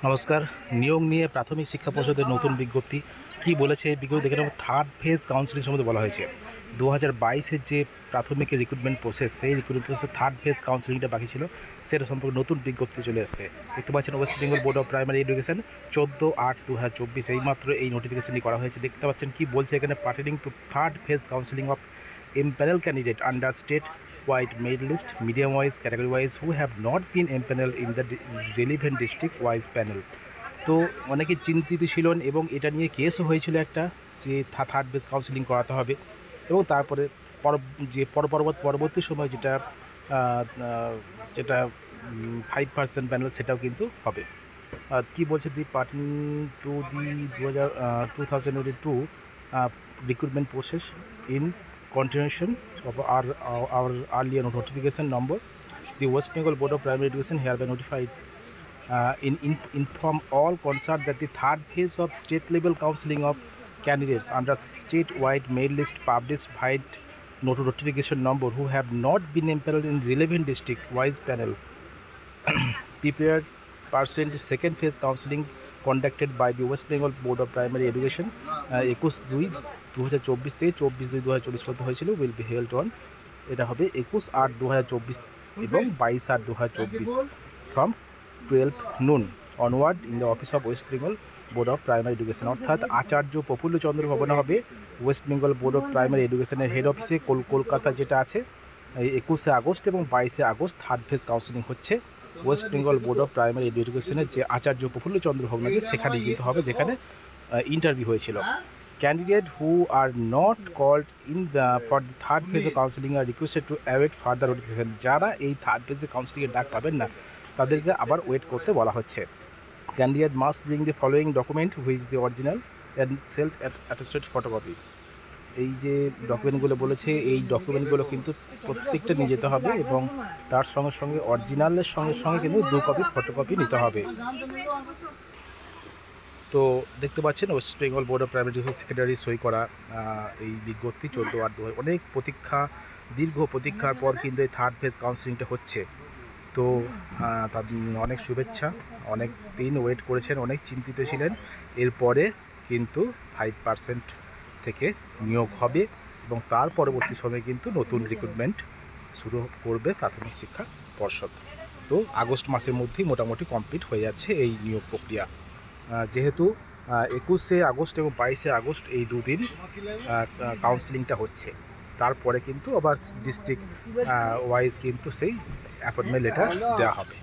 নমস্কার। নিয়োগ নিয়ে প্রাথমিক শিক্ষা পর্ষদের নতুন বিজ্ঞপ্তি কি বলেছে এই বিজ্ঞপ্তি দেখে নেব। থার্ড ফেজ কাউন্সিলিং সম্বন্ধে বলা হয়েছে। 2022-এর যে প্রাথমিক রিক্রুটমেন্ট প্রসেস, সেই রিক্রুটমেন্ট প্রসেসে থার্ড ফেজ কাউন্সিলিংটা বাকি ছিল, সেটা সম্পর্কে নতুন বিজ্ঞপ্তি চলে এসেছে। দেখতে পাচ্ছেন West Bengal board of primary education 14/8/2024 এইমাত্র এই নোটিফিকেশনটি করা হয়েছে। দেখতে পাচ্ছেন কি বলছে এখানে, pertaining to third phase counselling of empanel candidate under state-wide merit list, medium-wise, category-wise, who have not been empaneled in the relevant district-wise panel. তো অনেকে চিন্তিত ছিলেন এবং এটা নিয়ে কেসও হয়েছিল একটা, যে থার্ড বেস কাউন্সিলিং করাতে হবে এবং তারপরে পরবর্তী সময় যেটা যেটা 5% প্যানেল, সেটাও কিন্তু হবে। কি বলছে, the pertaining to the 2022 recruitment process in continuation of our earlier notification number, the West Bengal Board of Primary Education hereby notified inform all concerned that the third phase of state level counseling of candidates under state-wide mail list published by notification number who have not been empaneled in relevant district-wise panel prepared pursuant to second phase counseling conducted by the West Bengal Board of Primary Education 21/2/2024 থেকে 24/2/2024 পর্যন্ত হয়েছিল, will be held on, এটা হবে 21/8/2024 এবং 22/8/2024 from 12 noon onward in the office of West Bengal board of primary education. অর্থাৎ আচার্য প্রফুল্লচন্দ্র ভবনে হবে West Bengal board of primary এডুকেশনের হেড অফিসে, কলকাতা যেটা আছে। 21 আগস্ট এবং 22 আগস্ট থার্ড ফেজ কাউন্সিলিং হচ্ছে West Bengal board of primary এডুকেশনের যে আচার্য প্রফুল্লচন্দ্র ভবন আছে সেখানেই কিন্তু হবে, যেখানে ইন্টারভিউ হয়েছিল। Candidate who are not called in for the third phase of counselling are requested to await further notification. যারা এই থার্ড ফেজে কাউন্সিলিংয়ের ডাক পাবেন না, তাদেরকে আবার ওয়েট করতে বলা হচ্ছে। Candidate must bring the following document which the original and self attested photocopy. এই যে ডকুমেন্টগুলো বলেছে, এই ডকুমেন্টগুলো কিন্তু প্রত্যেকটা নিয়ে যেতে হবে এবং তার সঙ্গে সঙ্গে অরিজিনালের সঙ্গে সঙ্গে কিন্তু 2 কপি ফটোকপি নিতে হবে। তো দেখতে পাচ্ছেন West Bengal board of primary education secretary সই করা এই বিজ্ঞপ্তি 14/8/2024। অনেক দীর্ঘ প্রতীক্ষার পর কিন্তু এই থার্ড ফেজ কাউন্সিলিংটা হচ্ছে। তো তাদের অনেক শুভেচ্ছা। অনেক দিন ওয়েট করেছেন, অনেক চিন্তিত ছিলেন। এরপরে কিন্তু 5% থেকে নিয়োগ হবে এবং তার পরবর্তী সময়ে কিন্তু নতুন রিক্রুটমেন্ট শুরু করবে প্রাথমিক শিক্ষা পর্ষদ। তো আগস্ট মাসের মধ্যেই মোটামুটি কমপ্লিট হয়ে যাচ্ছে এই নিয়োগ প্রক্রিয়া। যেহেতু 21শে আগস্ট এবং 22শে আগস্ট এই দুদিন কাউন্সিলিংটা হচ্ছে, তারপরে কিন্তু আবার ডিস্ট্রিক্ট ওয়াইজ কিন্তু সেই অ্যাপয়েন্টমেন্ট লেটার দেওয়া হবে।